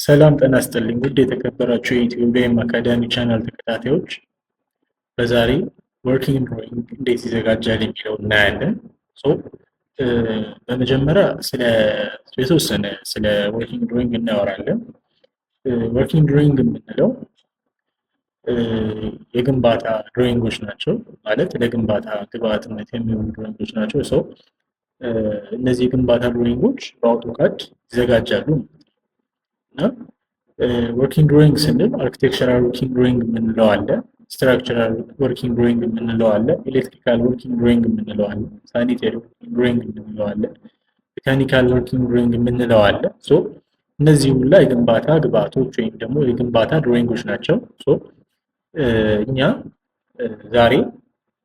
ሰላም ጤና ይስጥልኝ ውድ የተከበራችሁ የኢትዮ ቢኤም አካዳሚ ቻናል ተከታታዮች፣ በዛሬ ወርኪንግ ድሮይንግ እንዴት ይዘጋጃል የሚለው እናያለን። በመጀመሪያ የተወሰነ ስለ ወርኪንግ ድሮይንግ እናወራለን። ወርኪንግ ድሮይንግ የምንለው የግንባታ ድሮይንጎች ናቸው። ማለት ለግንባታ ግብአትነት የሚሆኑ ድሮይንጎች ናቸው። እነዚህ የግንባታ ድሮይንጎች በአውቶካድ ይዘጋጃሉ እና ወርኪንግ ድሮይንግ ስንል አርኪቴክቸራል ወርኪንግ ድሮይንግ የምንለው አለ፣ ስትራክቸራል ወርኪንግ ድሮይንግ የምንለው አለ፣ ኤሌክትሪካል ወርኪንግ ድሮይንግ የምንለው አለ፣ ሳኒቴሪ ወርኪንግ ድሮይንግ የምንለው አለ፣ ሜካኒካል ወርኪንግ ድሮይንግ የምንለው አለ። እነዚህ ሁላ የግንባታ ግብአቶች ወይም ደግሞ የግንባታ ድሮይንጎች ናቸው። እኛ ዛሬ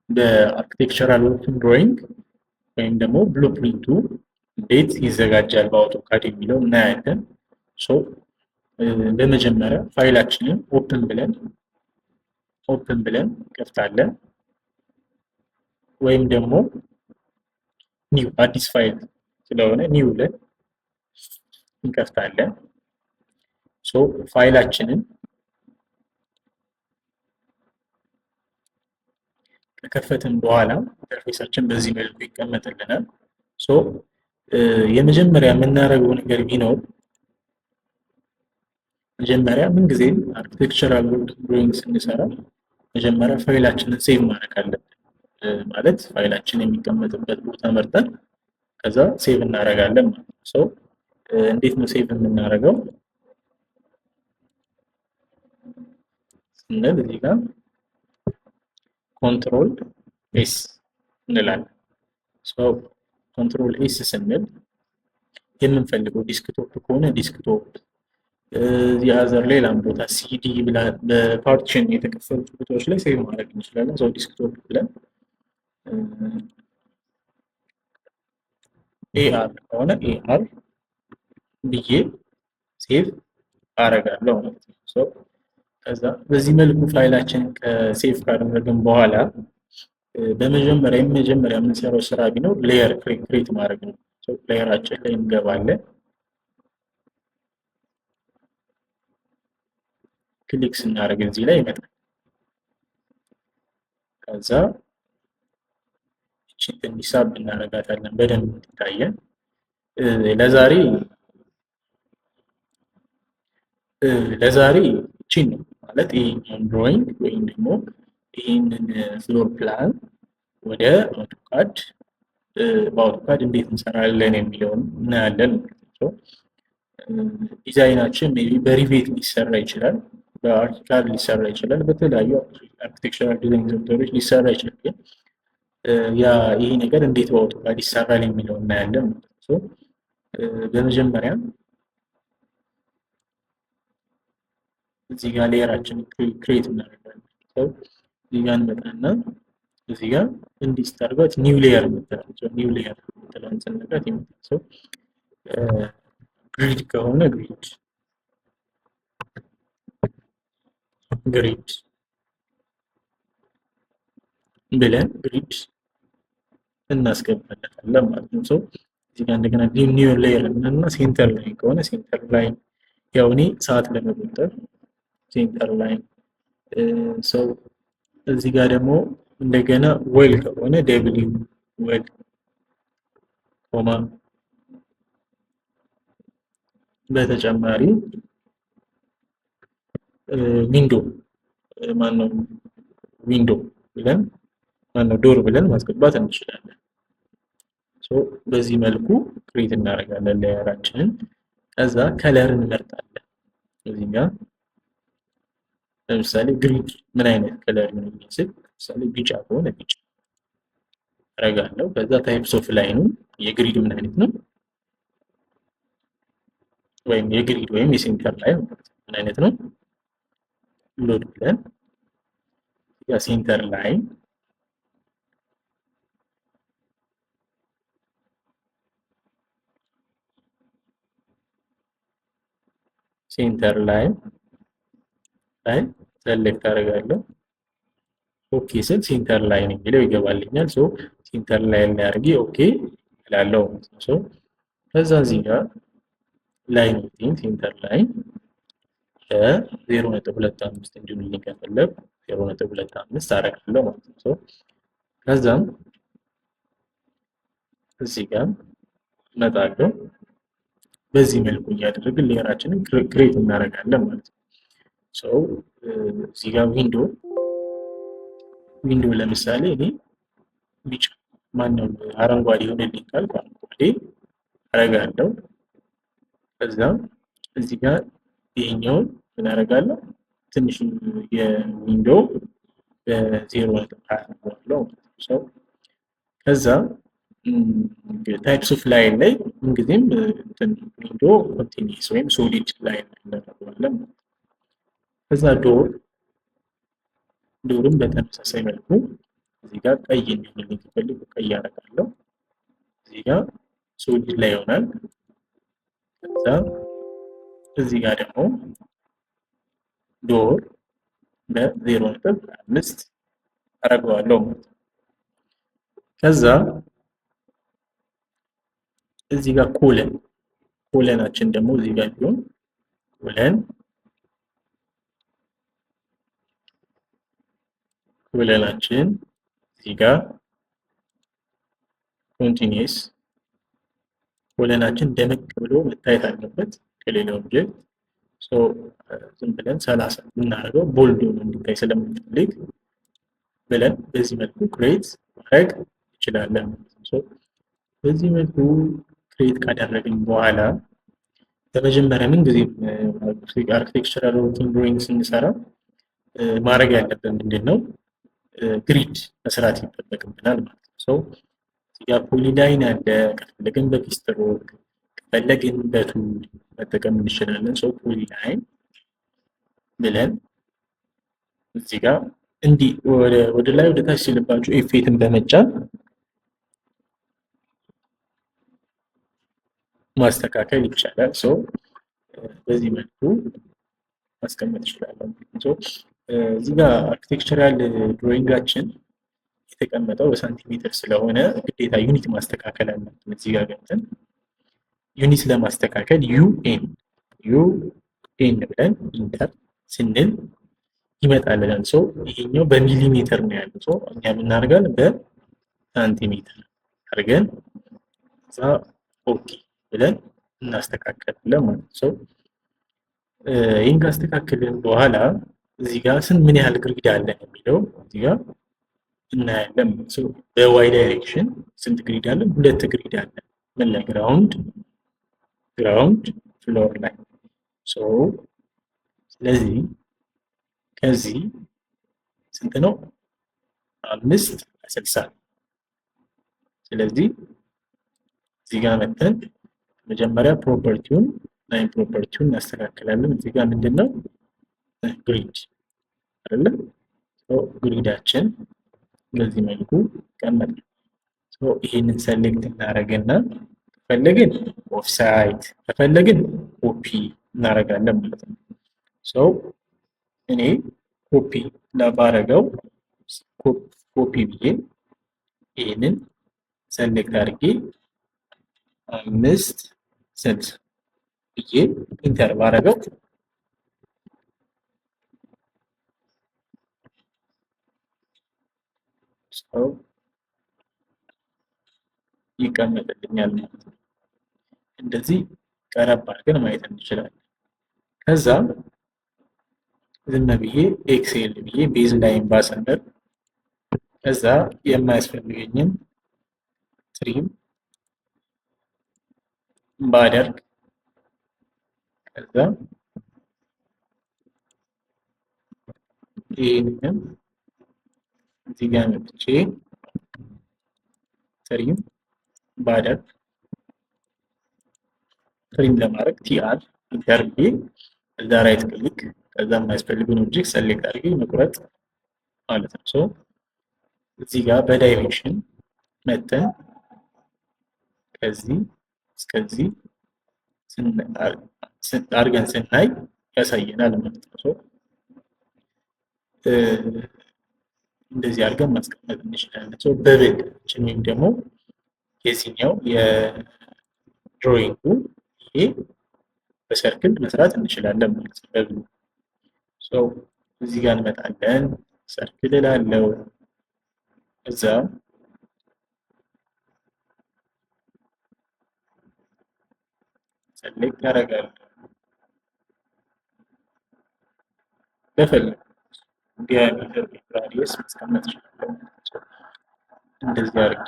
በአርኪቴክቸራል ወርኪንግ ድሮይንግ ወይም ደግሞ ብሉፕሪንቱ እንዴት ይዘጋጃል በአውቶካድ የሚለው እናያለን። በመጀመሪያ ፋይላችንን ኦፕን ብለን እንከፍታለን፣ ወይም ደግሞ ኒው አዲስ ፋይል ስለሆነ ኒው ብለን እንከፍታለን። ፋይላችንን ከከፈትን በኋላ ኢንተርፌሳችን በዚህ መልኩ ይቀመጥልናል። የመጀመሪያ የምናደርገው ነገር ቢኖር መጀመሪያ ምንጊዜም አርኪቴክቸራል ወርኪንግ ድሮይንግ ስንሰራ መጀመሪያ ፋይላችንን ሴቭ ማድረግ አለብን። ማለት ፋይላችን የሚቀመጥበት ቦታ መርጠን ከዛ ሴቭ እናደርጋለን ማለት ነው። እንዴት ነው ሴቭ የምናደርገው ስንል እዚህ ጋር ኮንትሮል ኤስ እንላለን። ኮንትሮል ኤስ ስንል የምንፈልገው ዲስክቶፕ ከሆነ ዲስክቶፕ፣ የአዘር ሌላም ቦታ ሲዲ በፓርቲሽን የተከፈሉ ቦታዎች ላይ ሴቭ ማድረግ እንችላለን። ዲስክቶፕ ብለን ኤአር ከሆነ ኤአር ብዬ ሴቭ አደርጋለሁ ማለት ነው። ከዛ በዚህ መልኩ ፋይላችን ከሴቭ ካደረግን በኋላ በመጀመሪያ የምንሰራው ስራ ቢኖር ሌየር ክሬት ማድረግ ነው። ሌየራችን ላይ እንገባለን። ክሊክ ስናደርግ እዚህ ላይ ይመጣል። ከዛ እቺን ትንሽ ሳብ እናደርጋታለን በደንብ እንዲታየን። ለዛሬ እቺን ነው ማለት ይሄን ድሮይንግ ወይም ደግሞ ይሄንን ፍሎር ፕላን ወደ አውቶካድ በአውቶካድ እንዴት እንሰራለን የሚለውን እናያለን። ዲዛይናችን ሜቢ በሪቬት ሊሰራ ይችላል፣ በአርኪካድ ሊሰራ ይችላል፣ በተለያዩ አርኪቴክቸራል ዲዛይን ሶፍትዌሮች ሊሰራ ይችላል። ግን ይሄ ነገር እንዴት በአውቶካድ ይሰራል የሚለው እናያለን። በመጀመሪያ እዚህ ጋር ሌየራችን ክሬት እናደርጋለን። እዚህ ጋር እንመጣና እዚህ ጋር እንዲህ ስታደርጓት ኒው ሌየር የምትላለች ኒው ሌየር የምትለውን ስንነካት ይመጣል። ግሪድ ከሆነ ግሪድ ብለን ግሪድ እናስገባለታለን ማለት ነው። እዚህ ጋር እንደገና ኒው ሌየር እና ሴንተር ላይን ከሆነ ሴንተር ላይን ያው እኔ ሰዓት ለመቆጠር ሴንተር ላይን እዚህ ጋር ደግሞ እንደገና ዌል ከሆነ ደብሊው ዌል ኮማ በተጨማሪ ዊንዶ ብለን ዶር ብለን ማስገባት እንችላለን። በዚህ መልኩ ክሬት እናደርጋለን ሌየራችንን። ከዛ ከለር እንመርጣለን። እዚህ ጋር ለምሳሌ ግሪድ ምን አይነት ከለር ነው የሚመስል፣ ለምሳሌ ቢጫ ከሆነ ቢጫ አደርጋለሁ። ከዛ ታይፕስ ኦፍ ላይኑ የግሪድ ምን አይነት ነው ወይም የግሪድ ወይም የሴንተር ላይን ምን አይነት ነው ሎድ ብለን የሴንተር ላይን ላይ ሰሌክት አደርጋለሁ። ኦኬ ስል ሴንተር ላይን የሚለው ይገባልኛል። ሴንተር ላይን ላይ አድርጌ ኦኬ እላለሁ። ከዛ እዚህ ጋር ላይን ሴንተር ላይን በ0.25 እንዲሆንልኝ ከፈለግ 0.25 አደርጋለሁ ማለት ነው። ከዛም እዚህ ጋር እመጣለሁ። በዚህ መልኩ እያደረግን ሌየራችንን ክሬት እናደርጋለን ማለት ነው። እዚህ ጋር ዊንዶ ለምሳሌ እኔ ቢጫ ማነው አረንጓዴ ይሆንልኝ ካልኩ አረንጓዴ አደርጋለሁ። ከዛም እዚህ ጋር ይሄኛውን ምን አደርጋለሁ? ትንሽ የዊንዶ በ0.20 አደርገዋለሁ። ከዛ ታይፕስ ኦፍ ላይን ላይ ምንጊዜም ዊንዶ ኮንቲኒስ ወይም ሶሊድ ላይን እናደርገዋለን። ከዛ ዶርም በተመሳሳይ መልኩ እዚህ ጋር ቀይ እንዲሆንልኝ ከፈልግ ቀይ አደርጋለሁ። እዚህ ጋር ሶሊድ ላይ ይሆናል። ከዛ እዚህ ጋር ደግሞ ዶር በ0.5 አደርገዋለሁ። ከዛ እዚህ ጋር ኮለናችን ደግሞ እዚህ ጋር ቢሆን ኮለናችን እዚህ ጋር ኮንቲኒየስ ኮለናችን ደመቅ ብሎ መታየት አለበት ከሌላ ኦብጀክት። ዝም ብለን 30 ብናደርገው ቦልድ ሆኖ እንዲታይ ስለምንፈልግ ብለን በዚህ መልኩ ክሬት ማድረግ እንችላለን። በዚህ መልኩ ክሬት ካደረግን በኋላ በመጀመሪያ ምን ጊዜ አርኪቴክቸራል ወርኪንግ ድሮይንግ ስንሰራ ማድረግ ያለብን ምንድን ነው? ግሪድ መስራት ይጠበቅብናል ማለት ነው። እዚህ ጋር ፖሊላይን አለ። ከፈለግን በፒስትሮክ ከፈለግን በቱል መጠቀም እንችላለን። ፖሊላይን ብለን እዚህ ጋር እንዲህ ወደ ላይ ወደ ታች ሲልባችሁ ኤፌትን በመጫን ማስተካከል ይቻላል። በዚህ መልኩ ማስቀመጥ ይችላል። እዚህ ጋር አርኪቴክቸራል ድሮይንጋችን የተቀመጠው በሳንቲሜትር ስለሆነ ግዴታ ዩኒት ማስተካከል አለብን። እዚህ ጋር ገብተን ዩኒት ለማስተካከል ዩኤን ብለን ኢንተር ስንል ይመጣልናል። ይሄኛው በሚሊሜትር ነው ያለው። እኛ የምናደርጋለን በሳንቲሜትር አድርገን እዛ ኦኬ ብለን እናስተካከላለን ማለት ነው። ይህን ካስተካከልን በኋላ እዚህ ጋር ምን ያህል ግሪድ አለን የሚለው እዚህ ጋር እናያለን። በዋይ ዳይሬክሽን ስንት ግሪድ አለን? 2 ግሪድ አለን። ምን ላይ? ግራውንድ ፍሎር ላይ። ስለዚህ ከዚህ ስንት ነው? 5/60። ስለዚህ እዚህ ጋር መተን መጀመሪያ ፕሮፐርቲውን እናስተካክላለን። እዚህ ጋር ምንድነው ግሪድ አይደለም? ግሪዳችን በዚህ መልኩ ቀመጥ። ይሄንን ሰሌክት እናደርግና ከፈለግን ኦፍሳይት ከፈለግን ኮፒ እናደርጋለን ማለት ነው። እኔ ኮፒ ለባረገው ኮፒ ብዬ ይሄንን ሰሌክት አድርጌ 5/60 ብዬ ኢንተር ባረገው ይቀመጥልኛል ማለት ነው። እንደዚህ ቀረብ አድርገን ማየት እንችላለን። ከዛ ዝም ብዬ ኤክሴል ብዬ ቤዝ ላይን ባሰምር ከዛ የማያስፈልገኝን ትሪም ባደርግ ከዛ ይሄንን እዚህ ጋር መጥቼ ትሪም ባደርግ ትሪም ለማድረግ ቲአር ኢንተር ብዬ እዛ ራይት ክሊክ ከዛ የማያስፈልጉን ኦብጀክት ሰሌክት አድርጌ መቁረጥ ማለት ነው። እዚህ ጋር በዳይሜንሽን መተን ከዚህ እስከዚህ አድርገን ስናይ ያሳየናል ማለት ነው። እንደዚህ አድርገን ማስቀመጥ እንችላለን። በብልችን ወይም ደግሞ የዚህኛው የድሮይንጉ ይሄ በሰርክል መስራት እንችላለን ማለት ነው። እዚህ ጋር እንመጣለን። ሰርክል እላለሁ። እዛ ሰሌክት አደርጋለሁ። በፈለኩት ዲያሜትር ራዲየስ ማስቀመጥ እችላለሁ። እንደዚህ አድርጌ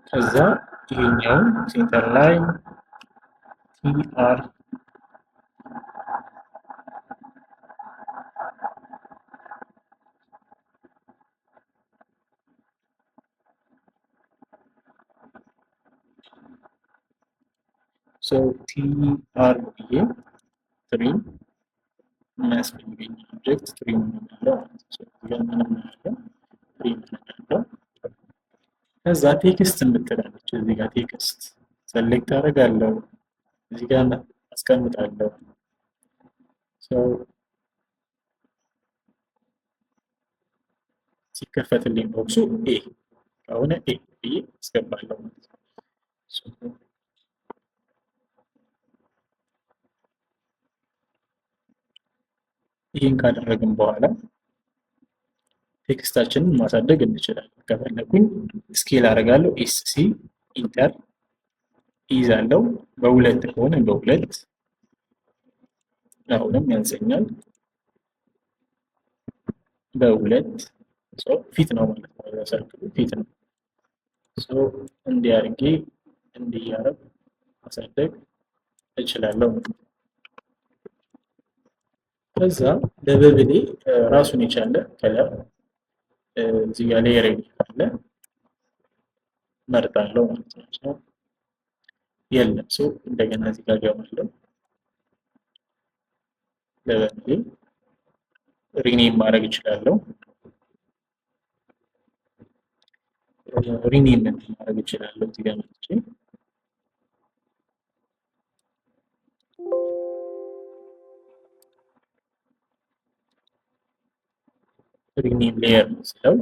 ከዛ ይሄኛውን ሴንተር ላይ ቲአር ቲአር ብዬ ትሪም የሚያስፈልገኝ ኦብጀክት ትሪም እንላለው ማለት ነው። ትሪም እንላለው። ከዛ ቴክስት የምትላለች እዚህ ጋር ቴክስት ሰሌክት አደርጋለሁ። እዚህ ጋር አስቀምጣለሁ። ሲከፈትልኝ ቦክሱ ኤ ከሆነ ኤ ብዬ አስገባለሁ ማለት ነው። ይህን ካደረግን በኋላ ቴክስታችንን ማሳደግ እንችላለን። ከፈለኩኝ ስኬል አደርጋለሁ። ኤስሲ ኢንተር ይዛለው። በሁለት ከሆነ በሁለት አሁንም ያንሰኛል። በሁለት ፊት ነው ማለት ነው። ሰርክሉ ፊት ነው። እንዲያርጌ እንዲያረግ ማሳደግ እችላለሁ። ከዛ ለበብሌ ራሱን የቻለ ከለር እዚህ ጋር ሌየር አለ መርጣለሁ ማለት ነው። የለም እንደገና እዚህ ጋር ገባለሁ። ለበብሌ ሪኔም ማድረግ እችላለሁ። ሪኔም ማድረግ እችላለሁ እዚህ ጋር መጥቼ ሪኔም ሌየር ስለው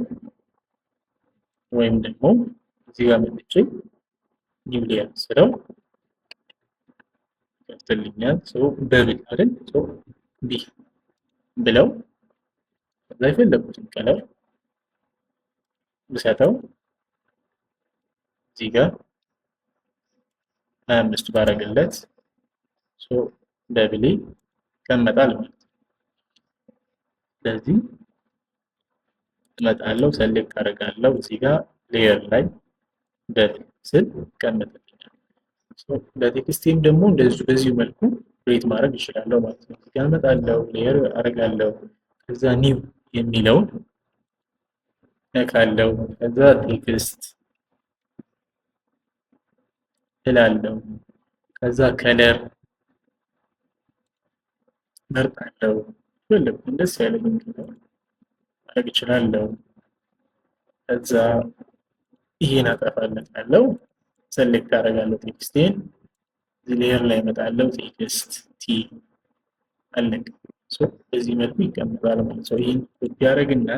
ወይም ደግሞ እዚህ ጋር መጥቼ ኒው ሌየር ስለው ከፍትልኛል። በብል አይደል ቢ ብለው ከዛ የፈለጉትን ከለር ብሰጠው እዚህ ጋር 25 ባረግለት በብሌ ይቀመጣል ማለት ነው። ስለዚህ እመጣለሁ፣ ሰሌክት አደርጋለሁ። እዚህ ጋር ሌየር ላይ በስል ይቀመጥልኛል። በቴክስቴም ደግሞ እንደዚሁ በዚሁ መልኩ ክሬት ማድረግ ይችላለሁ ማለት ነው። እዚህ ጋር እመጣለሁ፣ ሌየር አደርጋለሁ። ከዛ ኒው የሚለውን ነካለው። ከዛ ቴክስት እላለሁ። ከዛ ከለር መርጣለሁ። ፈለኩት ደስ ያለኝ ከለር ማድረግ እችላለሁ። ከዛ ይሄን አጠፋለታለሁ። ሰሌክት አደርጋለሁ ቴክስቴን። እዚህ ሌየር ላይ እመጣለሁ። ቴክስት ቲ አለቅ። በዚህ መልኩ ይቀመጣል ማለት ነው። ይሄን ኮፒ አደርግና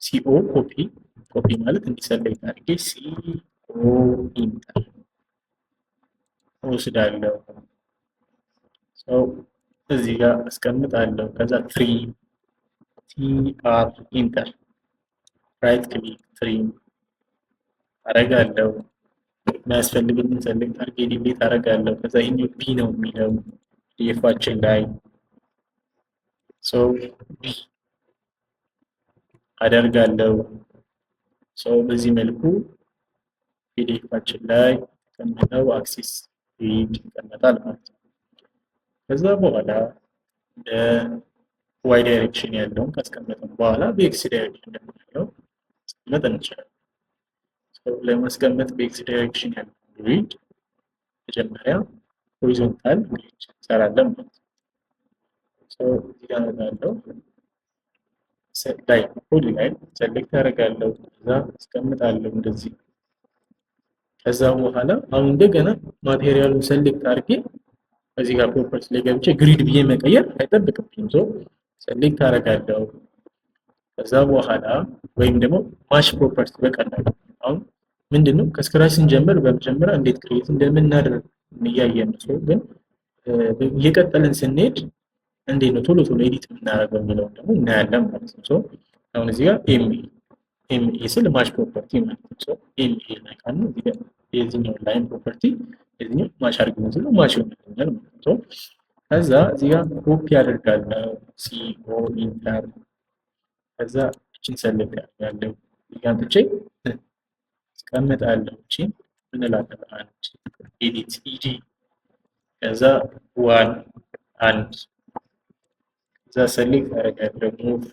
ሲኦ ኮፒ ማለት እንዲሰሌክት አድርጌ ሲኦ ኢንተር ወስዳለሁ። እዚህ ጋር አስቀምጣለሁ። ከዛ ትሪም ቲአር ኢንተር ራይት ክሊክ ትሪም አረጋለሁ። የሚያስፈልግኝን ሰሌክት አድርጌ ዲሊት አረጋለሁ። ከዛ ይሄኛው ፒ ነው የሚለው ፒዲኤፋችን ላይ ቢ አደርጋለሁ። በዚህ መልኩ ፒዲኤፋችን ላይ ተቀምጠው አክሲስ ፔጅ ይቀመጣል ማለት ነው። ከዛ በኋላ በዋይ ዳይሬክሽን ያለውን ካስቀመጥን በኋላ በኤክስ ዳይሬክሽን ደግሞ ያለው ማስቀመጥ እንችላለን። ለማስቀመጥ በኤክስ ዳይሬክሽን ያለው ግሪድ መጀመሪያ ሆሪዞንታል ግሪድ እንሰራለን ማለት ነው። እዚህ ጋር ያለው ላይ ሁሉ ላይ ሰሌክት አደርጋለሁ። ከዛ አስቀምጣለሁ እንደዚህ። ከዛ በኋላ አሁን እንደገና ማቴሪያሉን ሰሌክት አድርጌ እዚህ ጋር ፕሮፐርቲ ላይ ገብቼ ግሪድ ብዬ መቀየር አይጠብቅብኝም። ሰሌክት አደርጋለሁ። ከዛ በኋላ ወይም ደግሞ ማች ፕሮፐርቲ በቀላሉ አሁን ምንድነው ከስክራች ስንጀምር በመጀመሪያ እንዴት ክሬት እንደምናደርግ እያየን ነው። ግን እየቀጠልን ስንሄድ እንዴት ነው ቶሎ ቶሎ ኤዲት የምናደርገው የሚለውን ደግሞ እናያለን ማለት ነው። አሁን እዚህ ጋር ኤምኤ ስል ማች ፕሮፐርቲ ማለት ነው። ኤምኤ ላይ ካለ እዚህ ጋር የዚህኛው ላይን ፕሮፐርቲ የዚህኛው ማች አድርገን ስለው ማች ይሆንልኛል ማለት ነው። ከዛ እዚህ ጋር ኮፒ አደርጋለሁ ሲኦ ኢንተር ከዛ እችን ሰሌክት ያደርጋለሁ ያንጥቼ አስቀምጣለሁ። እችን ምን እላለሁ አንድ ኤዲት ኢዲ ከዛ ዋን አንድ ከዛ ሰሌክት አደርጋለሁ ሙቭ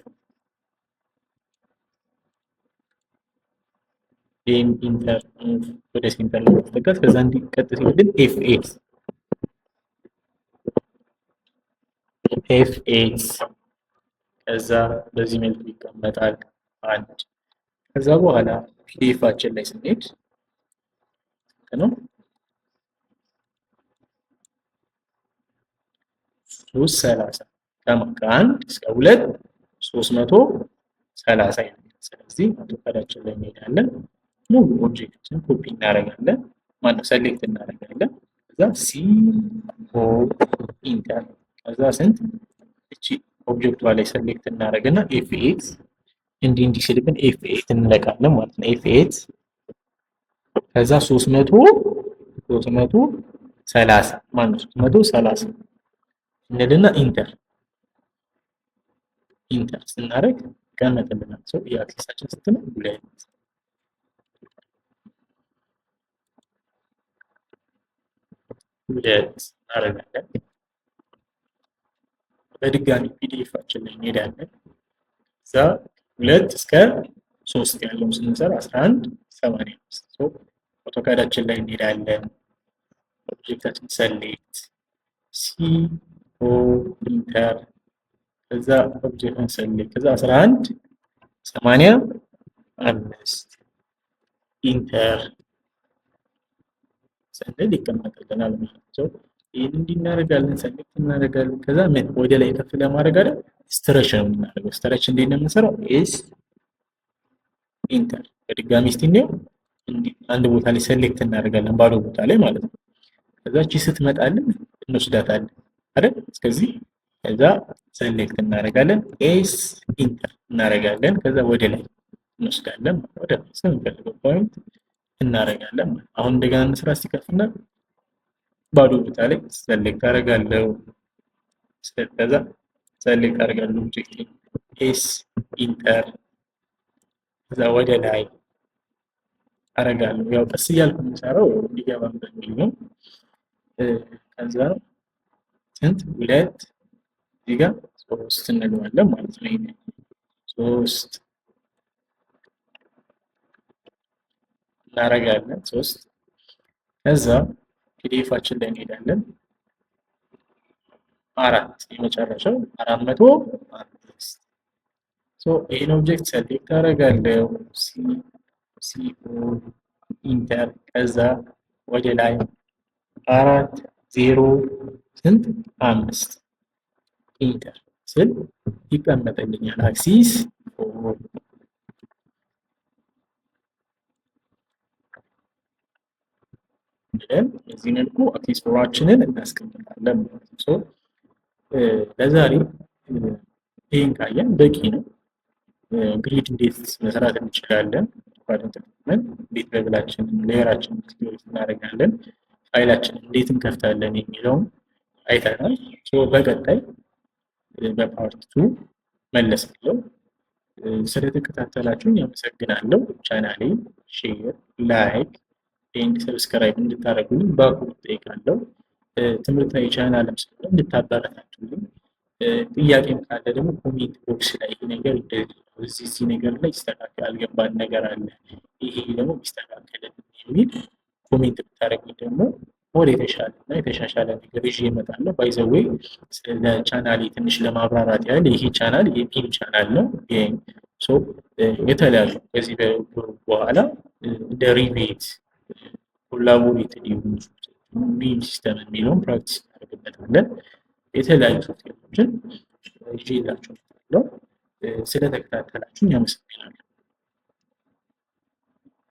ኤም ኢንተር ሙቭ ወደ ሴንተር ለማስጠጋት ከዛ እንዲቀጥ ሲወድን ኤፍ8 ከዛ በዚህ መልኩ ይቀመጣል አንድ ከዛ በኋላ ፒዲኤፋችን ላይ ስንሄድ ነው 330 ከአንድ እስከ 2 330 ይሆናል። ስለዚህ አውቶካዳችን ላይ እንሄዳለን ሙሉ ኦብጀክትን ኮፒ እናደርጋለን ማለት ሰሌክት እናደርጋለን ከዛ ሲኦ ኢንተር ከዛ ስንት እቺ ኦብጀክቷ ላይ ሰሌክት እናደርግና ኤፍ8 እንዲህ ሲልብን ኤፍ8 እንለቃለን ማለት ነው። ኤፍ8 ከዛ 330 ማለት 330 እንልና ኢንተር ስናደርግ ቀመጥልናል። ሰው የአክሰሳችን ስንት ነው? 2 እናደርጋለን። በድጋሚ ፒዲኤፋችን ላይ እንሄዳለን። እዛ 2 እስከ 3 ያለውን ስንሰራ 1185 አውቶካዳችን ላይ እንሄዳለን። ኦብጀክታችን ሰሌክት ሲኦ ኢንተር ከዛ ኦብጀክትን ሰሌክት ከዛ 1185 ኢንተር ስንል ይቀመጥልናል ማለት ነው። ይህን እንዲናደርጋለን ሰሌክት እናደርጋለን። ከዛ ምን ወደ ላይ ከፍ ለማድረግ አይደል ስትረች ነው የምናደርገው። ስትረች እንዴት ነው የምንሰራው? ኤስ ኢንተር በድጋሚ እስቲ እንየው። አንድ ቦታ ላይ ሰሌክት እናደርጋለን ባዶ ቦታ ላይ ማለት ነው። ከዛ እቺ ስትመጣልን እንወስዳታለን አይደል እስከዚህ። ከዛ ሰሌክት እናደርጋለን ኤስ ኢንተር እናደርጋለን። ከዛ ወደ ላይ እንወስዳለን ወደ ስንፈልገው ፖይንት እናደርጋለን። አሁን እንደገና እንስራ ሲከፍና ባዶ ቦታ ላይ ሰሌክት አደርጋለሁ። ከዛ ሰሌክት አደርጋለሁ ኦብጀክት ኤስ ኢንተር ከዛ ወደ ላይ አደርጋለሁ። ያው ቀስ እያልኩ የምሰራው እንዲገባም በሚል ነው። ከዛ ስንት 2 እዚህ ጋር 3 እንለዋለን ማለት ነው። ይሄ 3 እናደርጋለን 3 ከዛ ፒዲኤፋችን ላይ እንሄዳለን። 4 የመጨረሻው 405 ይህን ኦብጀክት ሰሌክት አደርጋለሁ ሲኦ ኢንተር ከዛ ወደ ላይ 405 ኢንተር ስል ይቀመጥልኛል። አክሲስ ብለን በዚህ መልኩ አክሲስ ፎራችንን እናስቀምጣለን ማለት ነው። ለዛሬ ይህን ካየን በቂ ነው። ግሪድ እንዴት መስራት እንችላለን፣ ተጠቅመን እንዴት በብላችንን ሌየራችንን ክሊር እናደርጋለን፣ ፋይላችንን እንዴት እንከፍታለን የሚለውን አይተናል። በቀጣይ በፓርት 2 መለሳለሁ። ስለተከታተላችሁኝ አመሰግናለሁ። ቻናሌ ሼር፣ ላይክ ኤንድ ሰብስክራይብ እንድታደርጉልኝ በአክብሮት እጠይቃለሁ። ትምህርታዊ ቻናልም ስለሆነ እንድታበረታቱልኝ፣ ጥያቄም ካለ ደግሞ ኮሜንት ቦክስ ላይ ይሄ ነገር እዚህ ነገር ላይ ይስተካከል ያልገባን ነገር አለ ይሄ ደግሞ ይስተካከልን የሚል ኮሜንት ብታደርጉኝ ደግሞ ወደ የተሻለ እና የተሻሻለ ነገር ይዤ እመጣለሁ። ባይ ዘ ዌይ ስለ ቻናሌ ትንሽ ለማብራራት ያህል ይሄ ቻናል የቢም ቻናል ነው። የተለያዩ ከዚህ በኋላ እንደ ሪቤት ኮላቦሬትድ የሆኑ ቢም ሲስተም የሚለውን ፕራክቲስ እናደርግበታለን። የተለያዩ ሶፍትዌሮችን ይዤላችሁ እመጣለሁ። ስለተከታተላችሁኝ አመሰግናለሁ።